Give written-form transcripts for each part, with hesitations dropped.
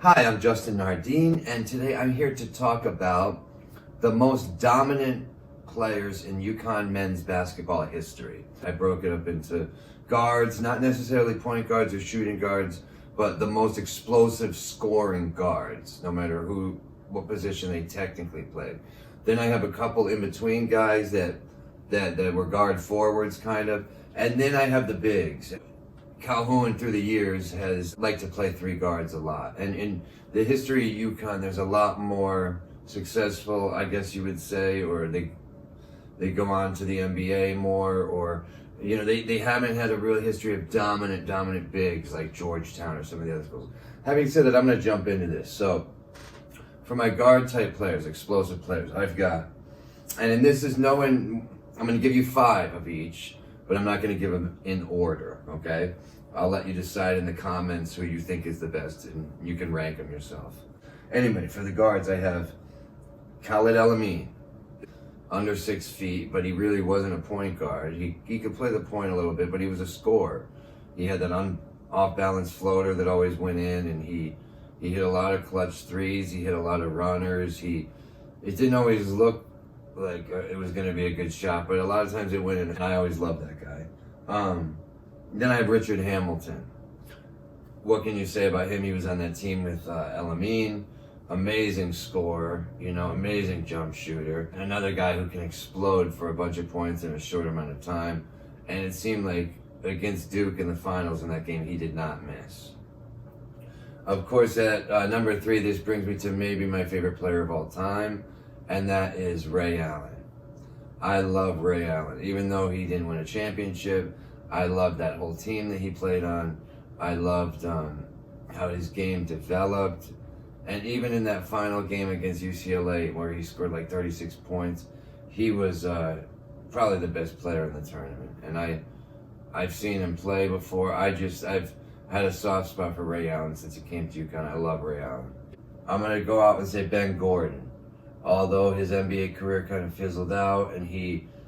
Hi, I'm Justin Nardine, and today I'm here to talk about the most dominant players in UConn men's basketball history. I broke it up into guards, not necessarily point guards or shooting guards, but the most explosive scoring guards, no matter what position they technically played. Then I have a couple in between guys that were guard forwards kind of, and then I have the bigs. Calhoun through the years has liked to play three guards a lot. And in the history of UConn, there's a lot more successful, I guess you would say, or they go on to the NBA more, or, you know, they haven't had a real history of dominant bigs like Georgetown or some of the other schools. Having said that, I'm going to jump into this. So for my guard type players, explosive players, I've got, and this is I'm going to give you 5 of each, but I'm not going to give them in order, okay? I'll let you decide in the comments who you think is the best, and you can rank them yourself. Anyway, for the guards, I have Khalid ElAmin, under 6 feet, but he really wasn't a point guard. He could play the point a little bit, but he was a scorer. He had that off-balance floater that always went in, and he hit a lot of clutch threes. He hit a lot of runners. It didn't always look like it was going to be a good shot, but a lot of times it went in, and I always loved that guy. Then I have Richard Hamilton. What can you say about him? He was on that team with ElAmin. Amazing scorer, amazing jump shooter. Another guy who can explode for a bunch of points in a short amount of time. And it seemed like against Duke in the finals in that game, he did not miss. Of course, at number 3, this brings me to maybe my favorite player of all time, and that is Ray Allen. I love Ray Allen. Even though he didn't win a championship, I loved that whole team that he played on. I loved how his game developed. And even in that final game against UCLA, where he scored like 36 points, he was probably the best player in the tournament. And I've seen him play before. I've had a soft spot for Ray Allen since he came to UConn. I love Ray Allen. I'm going to go out and say Ben Gordon. Although his NBA career kind of fizzled out, and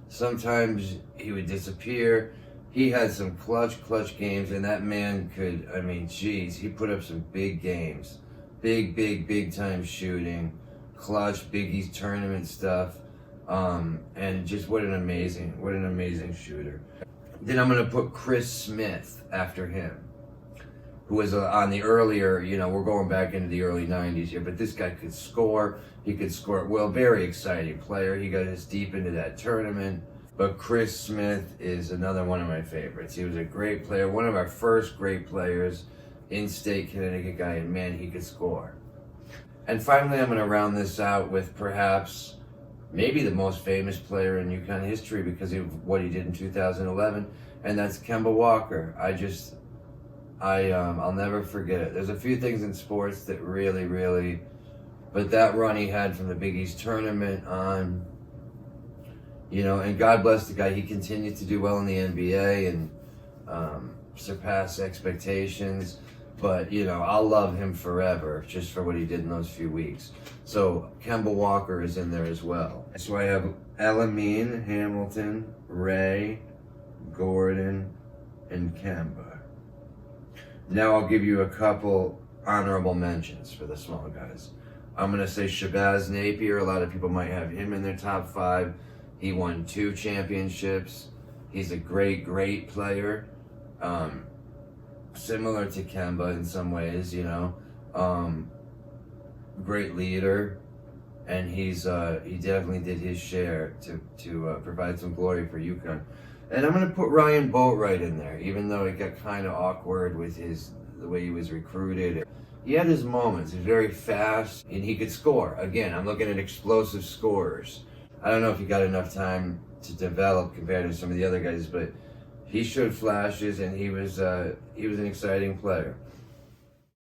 sometimes he would disappear, he had some clutch games, and that man he put up some big games. Big time shooting, clutch, Big East tournament stuff, and just what an amazing shooter. Then I'm going to put Chris Smith after him, who was on the earlier, we're going back into the early 90s here, but this guy could score. He could score at will. Very exciting player. He got us deep into that tournament. But Chris Smith is another one of my favorites. He was a great player, one of our first great players, in-state Connecticut guy, and man, he could score. And finally, I'm going to round this out with perhaps maybe the most famous player in UConn history because of what he did in 2011, and that's Kemba Walker. I'll never forget it. There's a few things in sports that really, but that run he had from the Big East tournament on, and God bless the guy. He continued to do well in the NBA and surpass expectations. But, I'll love him forever just for what he did in those few weeks. So Kemba Walker is in there as well. So I have ElAmin, Hamilton, Ray, Gordon, and Kemba. Now I'll give you a couple honorable mentions for the small guys. I'm going to say Shabazz Napier. A lot of people might have him in their top 5. He won 2 championships. He's a great player. Similar to Kemba in some ways, great leader, and he definitely did his share to provide some glory for UConn. And I'm going to put Ryan Boatright in there, even though it got kind of awkward with the way he was recruited. He had his moments. He was very fast, and he could score. Again, I'm looking at explosive scorers. I don't know if he got enough time to develop compared to some of the other guys, but he showed flashes, and he was an exciting player.